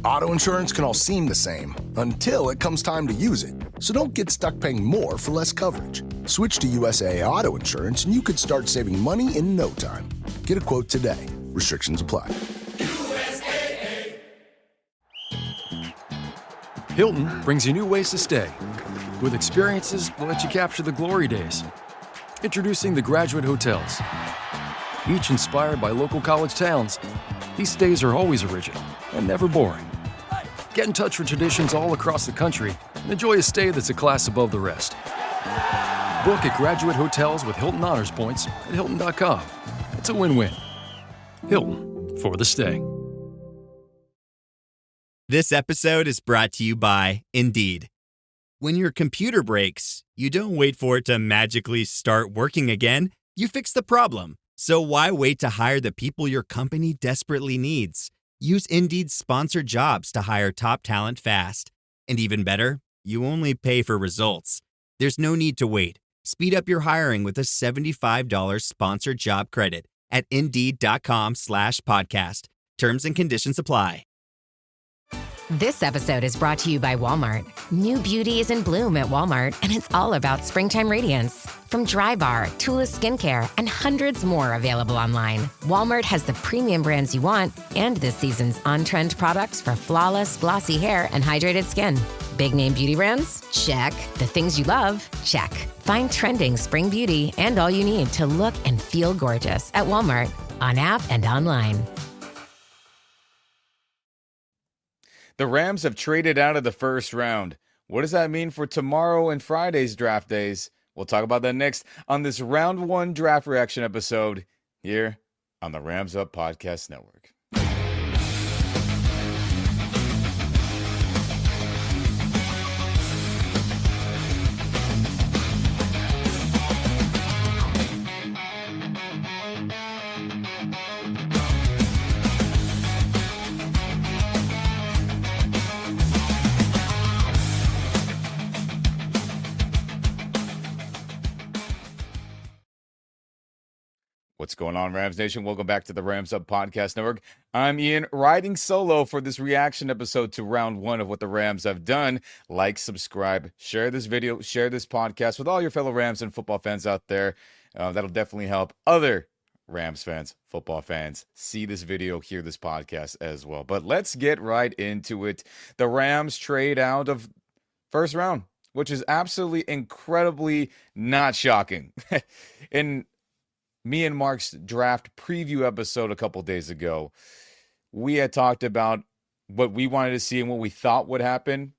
Auto insurance can all seem the same until it comes time to use it. So don't get stuck paying more for less coverage. Switch to USAA Auto Insurance and you could start saving money in no time. Get a quote today. Restrictions apply. Hilton brings you new ways to stay with experiences that let you capture the glory days. Introducing the Graduate Hotels. Each inspired by local college towns, these stays are always original and never boring. Get in touch with traditions all across the country and enjoy a stay that's a class above the rest. Book at Graduate Hotels with Hilton Honors Points at Hilton.com. It's a win-win. Hilton, for the stay. This episode is brought to you by Indeed. When your computer breaks, you don't wait for it to magically start working again. You fix the problem. So why wait to hire the people your company desperately needs? Use Indeed's sponsored jobs to hire top talent fast. And even better, you only pay for results. There's no need to wait. Speed up your hiring with a $75 sponsored job credit at Indeed.com/podcast. Terms and conditions apply. This episode is brought to you by Walmart. New beauty is in bloom at Walmart, and it's all about springtime radiance. From Drybar, Tula Skincare, and hundreds more available online, Walmart has the premium brands you want and this season's on-trend products for flawless, glossy hair and hydrated skin. Big name beauty brands? Check. The things you love? Check. Find trending spring beauty and all you need to look and feel gorgeous at Walmart, on app and online. The Rams have traded out of the first round. What does that mean for tomorrow and Friday's draft days? We'll talk about that next on this Round 1 Draft Reaction episode here on the Rams Up Podcast Network. What's going on, Rams Nation? Welcome back to the Rams Up Podcast Network. I'm Ian, riding solo for this reaction episode to round 1 of what the Rams have done. Like, subscribe, share this video, share this podcast with all your fellow Rams and football fans out there. That'll definitely help other Rams fans, football fans, see this video, hear this podcast as well. But let's get right into it. The Rams trade out of first round, which is absolutely incredibly not shocking. In me and Mark's draft preview episode a couple days ago, we had talked about what we wanted to see and what we thought would happen.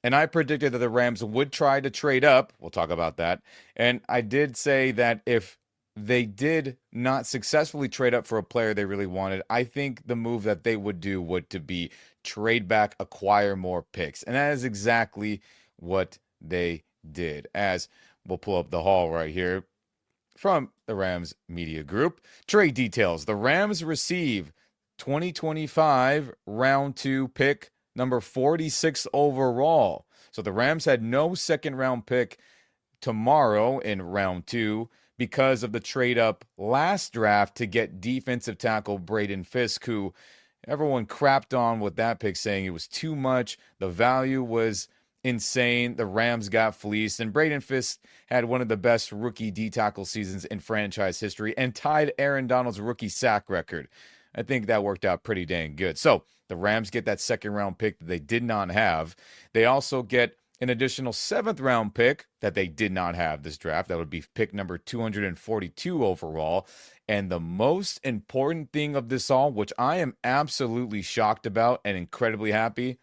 And I predicted that the Rams would try to trade up. We'll talk about that. And I did say that if they did not successfully trade up for a player they really wanted, I think the move that they would do would to be trade back, acquire more picks. And that is exactly what they did. As we'll pull up the haul right here from the Rams Media Group. Trade details. The Rams receive 2025 round 2 pick number 46 overall. So the Rams had no second round pick tomorrow in round 2 because of the trade up last draft to get defensive tackle Braden Fisk, who everyone crapped on with that pick, saying it was too much. The value was insane. The Rams got fleeced, and Braden Fisk had one of the best rookie D-tackle seasons in franchise history and tied Aaron Donald's rookie sack record. I think that worked out pretty dang good. So the Rams get that second round pick that they did not have. They also get an additional 7th round pick that they did not have this draft. That would be pick number 242 overall. And the most important thing of this all, which I am absolutely shocked about and incredibly happy,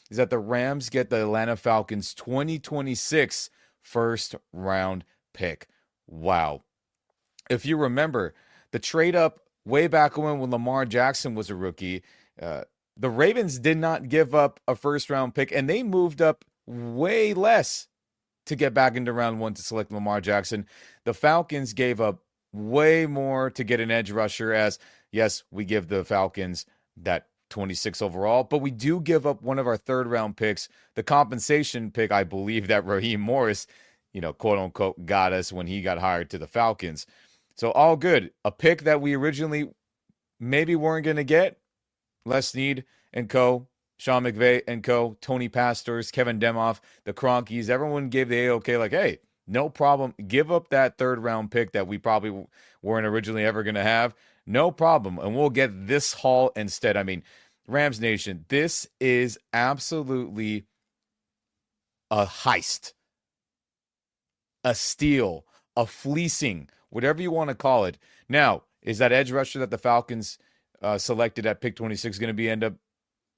is that the Rams get the Atlanta Falcons 2026 first round pick. Wow. If you remember, the trade up way back when Lamar Jackson was a rookie, the Ravens did not give up a first round pick, and they moved up way less to get back into round 1 to select Lamar Jackson. The Falcons gave up way more to get an edge rusher, as yes, we give the Falcons that 26 overall, but we do give up one of our 3rd round picks, the compensation pick, I believe, that Raheem Morris, quote unquote, got us when he got hired to the Falcons. So all good. A pick that we originally maybe weren't going to get. Les Snead and co. Sean McVay and co, Tony Pastors, Kevin Demoff, the Cronkies, everyone gave the A-OK like, hey, no problem. Give up that third-round pick that we probably weren't originally ever going to have. No problem. And we'll get this haul instead. I mean, Rams Nation, this is absolutely a heist, a steal, a fleecing, whatever you want to call it. Now, is that edge rusher that the Falcons selected at pick 26 going to end up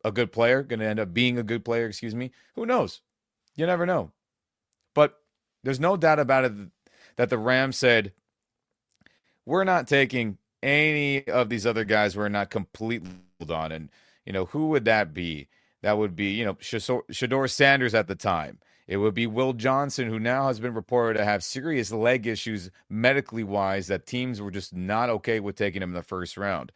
a good player, going to end up being a good player, excuse me? Who knows? You never know. But there's no doubt about it that the Rams said, we're not taking any of these other guys we're not completely on. And, who would that be? That would be, Shedeur Sanders at the time. It would be Will Johnson, who now has been reported to have serious leg issues medically wise, that teams were just not okay with taking him in the first round.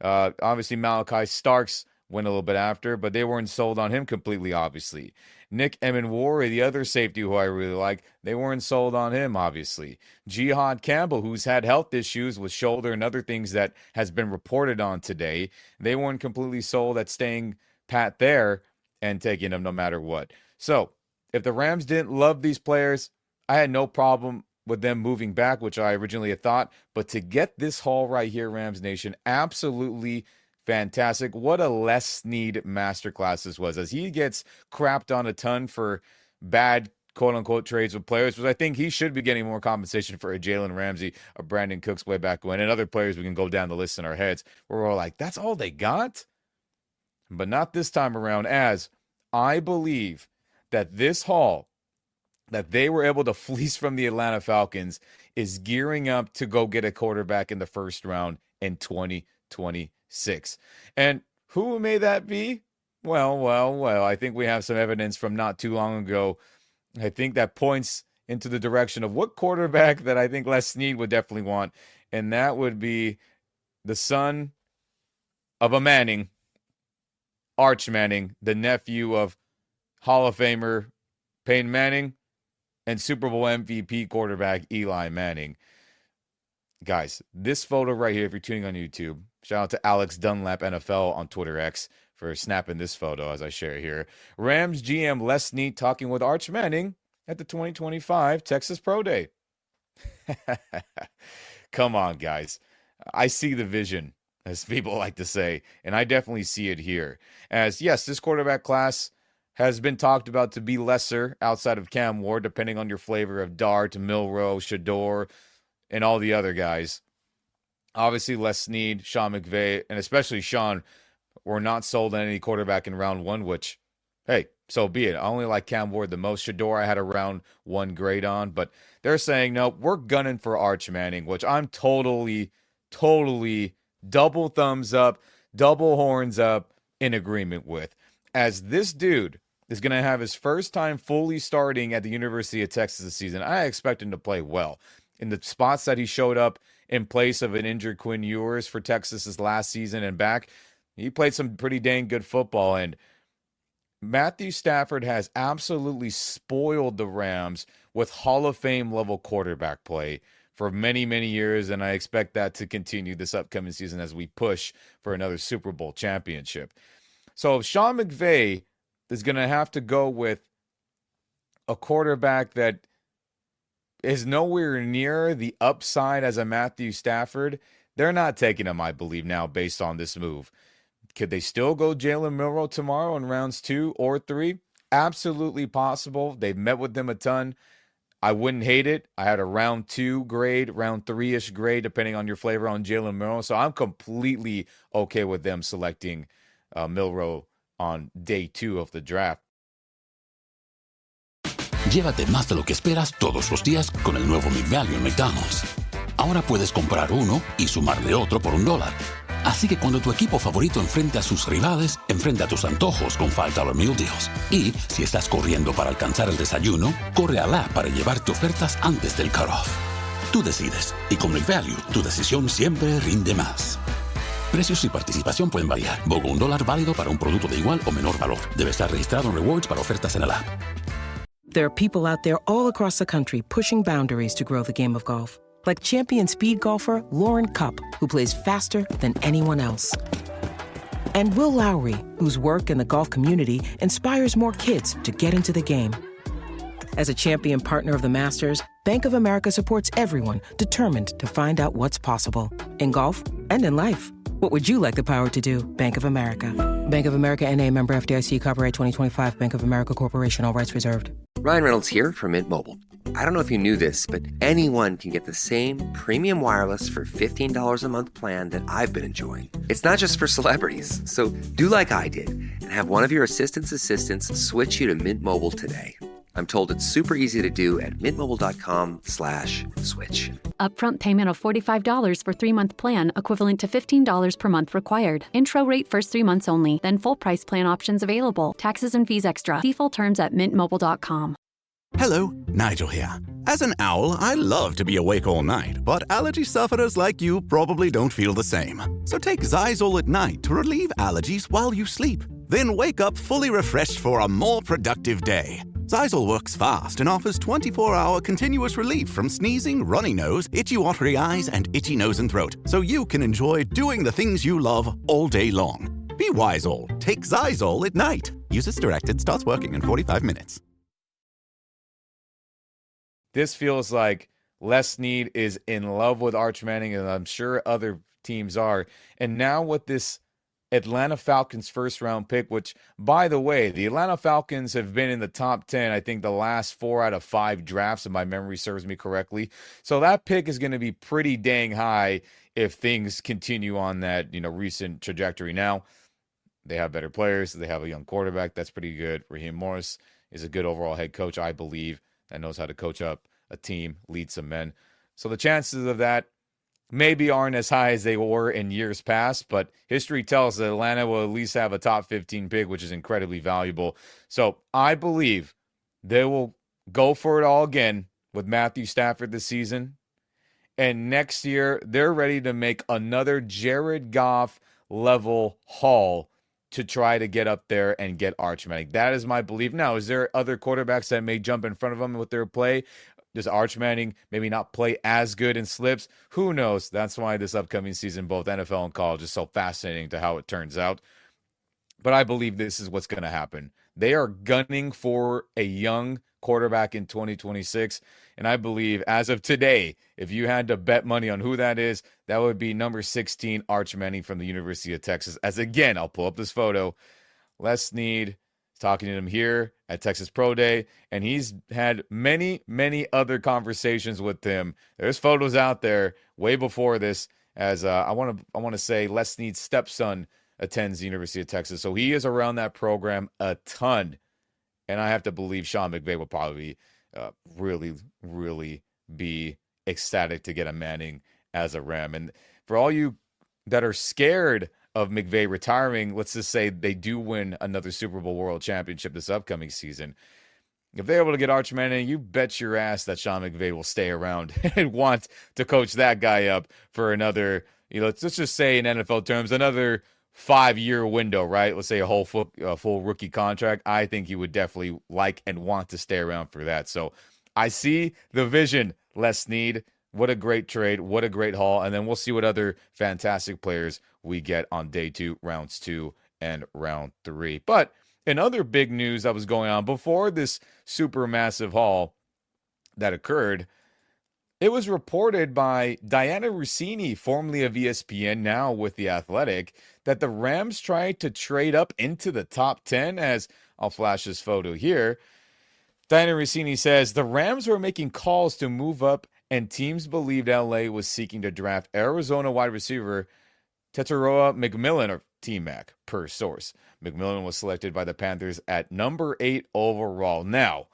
Obviously, Malachi Starks went a little bit after, but they weren't sold on him completely, obviously. Nick Emenwari, the other safety who I really like, they weren't sold on him, obviously. Jihad Campbell, who's had health issues with shoulder and other things that has been reported on today, they weren't completely sold at staying pat there and taking him no matter what. So, if the Rams didn't love these players, I had no problem with them moving back, which I originally had thought. But to get this haul right here, Rams Nation, absolutely fantastic. What a Les Snead masterclass this was, as he gets crapped on a ton for bad quote-unquote trades with players, which I think he should be getting more compensation for a Jalen Ramsey, a Brandon Cooks way back when, and other players we can go down the list in our heads where we're all like, that's all they got? But not this time around, as I believe that this haul that they were able to fleece from the Atlanta Falcons is gearing up to go get a quarterback in the first round in 2026. And who may that be? Well, I think we have some evidence from not too long ago. I think that points into the direction of what quarterback that I think Les Snead would definitely want, and that would be the son of a Manning, Arch Manning, the nephew of Hall of Famer Peyton Manning and Super Bowl MVP quarterback Eli Manning. Guys, this photo right here, if you're tuning on YouTube, shout out to Alex Dunlap NFL on Twitter X for snapping this photo as I share here. Rams GM Les Snead talking with Arch Manning at the 2025 Texas Pro Day. Come on, guys. I see the vision, as people like to say, and I definitely see it here. As, yes, this quarterback class has been talked about to be lesser outside of Cam Ward, depending on your flavor of Dart, Milroe, Shedeur, and all the other guys. Obviously, Les Snead, Sean McVay, and especially Sean were not sold on any quarterback in round one, which, hey, so be it. I only like Cam Ward the most. Shedeur, I had a round one grade on, but they're saying, no, we're gunning for Arch Manning, which I'm totally double thumbs up, double horns up in agreement with. As this dude is going to have his first time fully starting at the University of Texas this season, I expect him to play well. In the spots that he showed up in place of an injured Quinn Ewers for Texas last season and back, he played some pretty dang good football. And Matthew Stafford has absolutely spoiled the Rams with Hall of Fame level quarterback play for many, many years, and I expect that to continue this upcoming season as we push for another Super Bowl championship. So Sean McVay is going to have to go with a quarterback that is nowhere near the upside as a Matthew Stafford. They're not taking him, I believe, now based on this move. Could they still go Jalen Milroe tomorrow in rounds 2 or 3? Absolutely possible. They've met with them a ton. I wouldn't hate it. I had a round 2 grade, round 3-ish grade, depending on your flavor on Jalen Milroe. So I'm completely okay with them selecting Milroe on day 2 of the draft. Llévate más de lo que esperas todos los días con el nuevo McValue en McDonald's. Ahora puedes comprar uno y sumarle otro por $1. Así que cuando tu equipo favorito enfrente a sus rivales, enfrenta tus antojos con $5 Meal Deals. Y si estás corriendo para alcanzar el desayuno, corre al app para llevarte ofertas antes del cutoff. Tú decides, y con McValue, tu decisión siempre rinde más. Precios y participación pueden variar. BOGO $1 válido para un producto de igual o menor valor. Debe estar registrado en Rewards para ofertas en el app. There are people out there all across the country pushing boundaries to grow the game of golf. Like champion speed golfer Lauren Cupp, who plays faster than anyone else. And Will Lowry, whose work in the golf community inspires more kids to get into the game. As a champion partner of the Masters, Bank of America supports everyone determined to find out what's possible in golf and in life. What would you like the power to do? Bank of America. Bank of America N.A. member FDIC, copyright 2025, Bank of America Corporation, all rights reserved. Ryan Reynolds here from Mint Mobile. I don't know if you knew this, but anyone can get the same premium wireless for $15 a month plan that I've been enjoying. It's not just for celebrities. So do like I did and have one of your assistants switch you to Mint Mobile today. I'm told it's super easy to do at mintmobile.com/switch. Upfront payment of $45 for 3-month plan, equivalent to $15 per month required. Intro rate first 3 months only, then full price plan options available. Taxes and fees extra. See full terms at mintmobile.com. Hello, Nigel here. As an owl, I love to be awake all night, but allergy sufferers like you probably don't feel the same. So take Xyzal at night to relieve allergies while you sleep. Then wake up fully refreshed for a more productive day. Xyzal works fast and offers 24-hour continuous relief from sneezing, runny nose, itchy watery eyes, and itchy nose and throat, so you can enjoy doing the things you love all day long. Be Wisal. Take Xyzal at night. Use as directed. Starts working in 45 minutes. This feels like Les Snead is in love with Arch Manning, and I'm sure other teams are. And now with this Atlanta Falcons first-round pick, which, by the way, the Atlanta Falcons have been in the top 10, I think, the last 4 out of 5 drafts, if my memory serves me correctly. So that pick is going to be pretty dang high if things continue on that, recent trajectory. Now, they have better players. They have a young quarterback. That's pretty good. Raheem Morris is a good overall head coach, I believe, that knows how to coach up a team, lead some men. So the chances of that maybe aren't as high as they were in years past, but history tells that Atlanta will at least have a top 15 pick, which is incredibly valuable. So I believe they will go for it all again with Matthew Stafford this season. And next year, they're ready to make another Jared Goff level haul to try to get up there and get Arch Manning. That is my belief. Now, is there other quarterbacks that may jump in front of him with their play? Does Arch Manning maybe not play as good in slips? Who knows? That's why this upcoming season, both NFL and college, is so fascinating to how it turns out. But I believe this is what's going to happen. They are gunning for a young quarterback in 2026. And I believe as of today, if you had to bet money on who that is, that would be number 16, Arch Manning from the University of Texas. As again, I'll pull up this photo. Les Snead talking to him here at Texas Pro Day, and he's had many, many other conversations with him. There's photos out there way before this, as I want to say Les Snead's stepson attends the University of Texas, so he is around that program a ton. And I have to believe Sean McVay will probably really, really be ecstatic to get a Manning as a Ram. And for all you that are scared of McVay retiring, let's just say they do win another Super Bowl World Championship this upcoming season. If they're able to get Arch Manning, you bet your ass that Sean McVay will stay around and want to coach that guy up for another, let's just say in NFL terms, another 5-year window, right? Let's say a whole full rookie contract. I think he would definitely like and want to stay around for that. So I see the vision, Les Snead. What a great trade. What a great haul. And then we'll see what other fantastic players we get on day 2, rounds 2 and round 3. But in other big news that was going on before this super massive haul that occurred, it was reported by Diana Rossini, formerly of ESPN, now with The Athletic, that the Rams tried to trade up into the top 10, as I'll flash this photo here. Diana Rossini says the Rams were making calls to move up, and teams believed LA was seeking to draft Arizona wide receiver Tetairoa McMillan, or T-Mac, per source. McMillan was selected by the Panthers at number 8 overall. Now,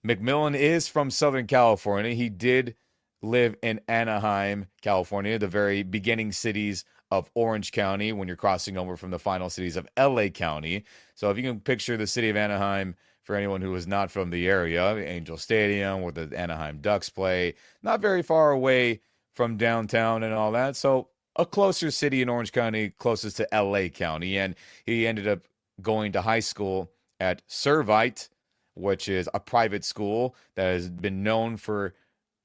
McMillan is from Southern California. He did live in Anaheim, California, the very beginning cities of Orange County when you're crossing over from the final cities of LA County. So if you can picture the city of Anaheim, for anyone who is not from the area, Angel Stadium, where the Anaheim Ducks play, not very far away from downtown and all that. So a closer city in Orange County, closest to LA County. And he ended up going to high school at Servite, which is a private school that has been known for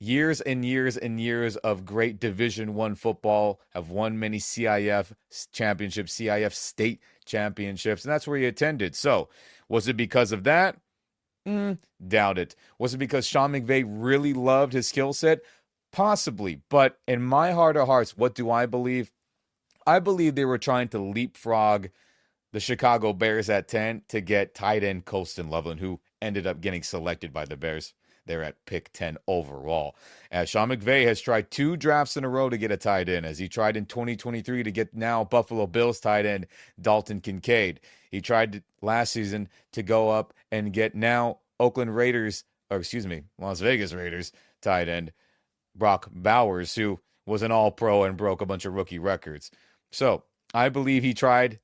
years and years and years of great Division I football, have won many CIF championships, CIF state championships, and that's where he attended. So, was it because of that? Doubt it. Was it because Sean McVay really loved his skill set? Possibly. But in my heart of hearts, what do I believe? I believe they were trying to leapfrog the Chicago Bears at 10 to get tight end Colston Loveland, who ended up getting selected by the Bears. They're at pick 10 overall. As Sean McVay has tried 2 drafts in a row to get a tight end, as he tried in 2023 to get now Buffalo Bills tight end Dalton Kincaid. He tried last season to go up and get now Las Vegas Raiders tight end Brock Bowers, who was an all-pro and broke a bunch of rookie records. So I believe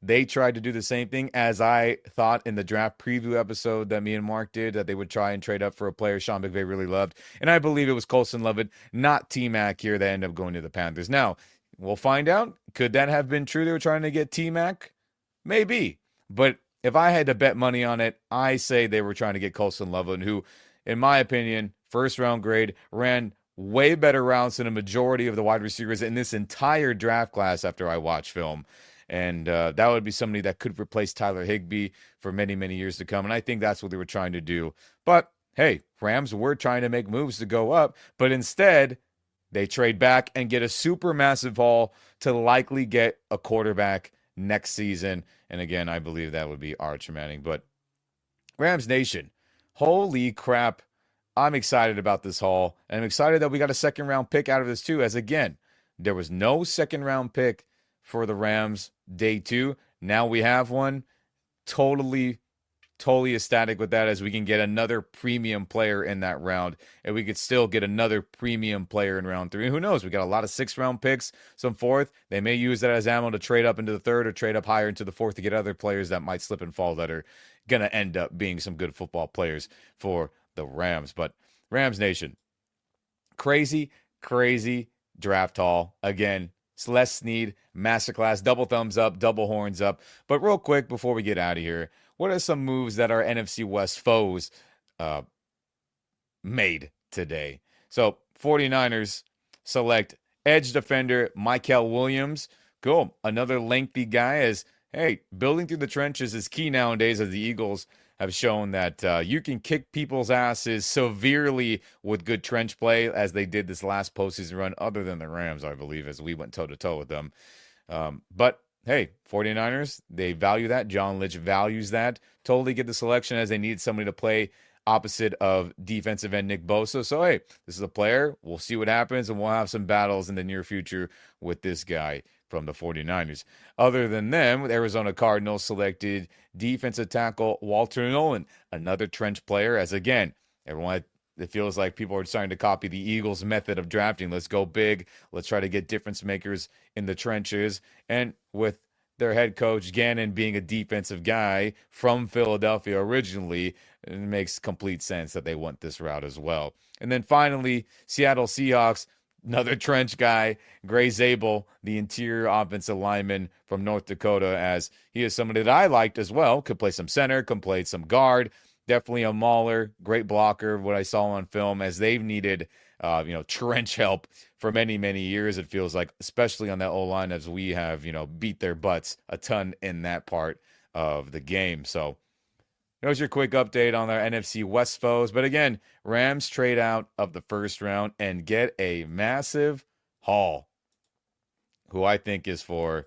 they tried to do the same thing as I thought in the draft preview episode that me and Mark did, that they would try and trade up for a player Sean McVay really loved. And I believe it was Colston Loveland, not T-Mac here, that ended up going to the Panthers. Now, we'll find out. Could that have been true? They were trying to get T-Mac? Maybe. But if I had to bet money on it, I say they were trying to get Colston Loveland, who, in my opinion, first-round grade, ran way better routes than a majority of the wide receivers in this entire draft class after I watched film. And that would be somebody that could replace Tyler Higbee for many, many years to come. And I think that's what they were trying to do. But, hey, Rams were trying to make moves to go up. But instead, they trade back and get a super massive haul to likely get a quarterback next season. And again, I believe that would be Arch Manning. But Rams Nation, holy crap. I'm excited about this haul, and I'm excited that we got a second-round pick out of this too, as again, there was no second-round pick for the Rams day 2. Now we have one. Totally ecstatic with that, as we can get another premium player in that round, and we could still get another premium player in round 3. And who knows? We got a lot of 6th-round picks, some 4th. They may use that as ammo to trade up into the 3rd or trade up higher into the 4th to get other players that might slip and fall that are going to end up being some good football players for the Rams. But Rams Nation, crazy draft haul. Again, Les Snead, masterclass, double thumbs up, double horns up. But real quick, before we get out of here, what are some moves that our NFC West foes made today? So 49ers select edge defender Mykel Williams. Cool. Another lengthy guy, as, hey, building through the trenches is key nowadays, as the Eagles have shown that you can kick people's asses severely with good trench play, as they did this last postseason run, other than the Rams, I believe, as we went toe-to-toe with them. But, hey, 49ers, they value that. John Lynch values that. Totally get the selection, as they need somebody to play opposite of defensive end Nick Bosa. So, hey, this is a player. We'll see what happens, and we'll have some battles in the near future with this guy from the 49ers. Other than them, Arizona Cardinals selected defensive tackle Walter Nolan, another trench player, as again, everyone, it feels like people are starting to copy the Eagles' method of drafting. Let's go big. Let's try to get difference makers in the trenches. And with their head coach, Gannon, being a defensive guy from Philadelphia originally, it makes complete sense that they want this route as well. And then finally, Seattle Seahawks, another trench guy, Gray Zabel, the interior offensive lineman from North Dakota, as he is somebody that I liked as well. Could play some center, could play some guard. Definitely a mauler, great blocker, what I saw on film, as they've needed trench help for many, many years, it feels like, especially on that O-line, as we have, beat their butts a ton in that part of the game. So there's your quick update on our NFC West foes. But again, Rams trade out of the first round and get a massive haul, who I think is for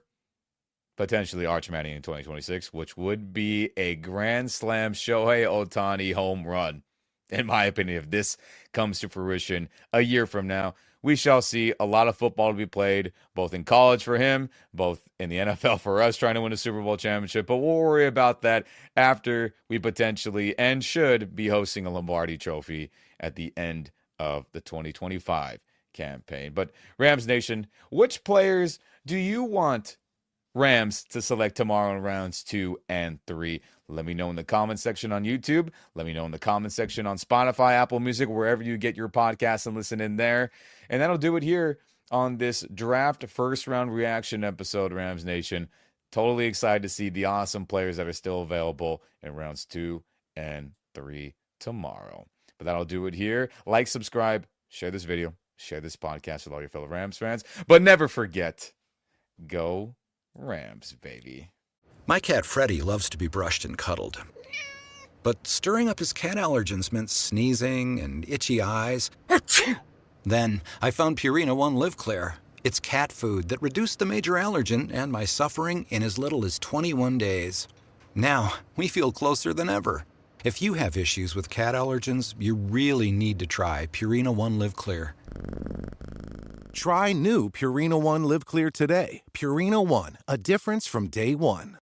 potentially Arch Manning in 2026, which would be a Grand Slam Shohei Ohtani home run, in my opinion. If this comes to fruition a year from now, we shall see a lot of football to be played, both in college for him, both in the NFL for us trying to win a Super Bowl championship. But we'll worry about that after we potentially and should be hosting a Lombardi Trophy at the end of the 2025 campaign. But Rams Nation, which players do you want Rams to select tomorrow in rounds 2 and 3? Let me know in the comment section on YouTube. Let me know in the comment section on Spotify, Apple Music, wherever you get your podcasts, and listen in there. And that'll do it here on this draft first round reaction episode, Rams Nation. Totally excited to see the awesome players that are still available in rounds 2 and 3 tomorrow. But that'll do it here. Like, subscribe, share this video, share this podcast with all your fellow Rams fans. But never forget, go Rams, baby. My cat Freddie loves to be brushed and cuddled. But stirring up his cat allergens meant sneezing and itchy eyes. Then I found Purina One Live Clear. It's cat food that reduced the major allergen and my suffering in as little as 21 days. Now, we feel closer than ever. If you have issues with cat allergens, you really need to try Purina One Live Clear. Try new Purina One Live Clear today. Purina One, a difference from day one.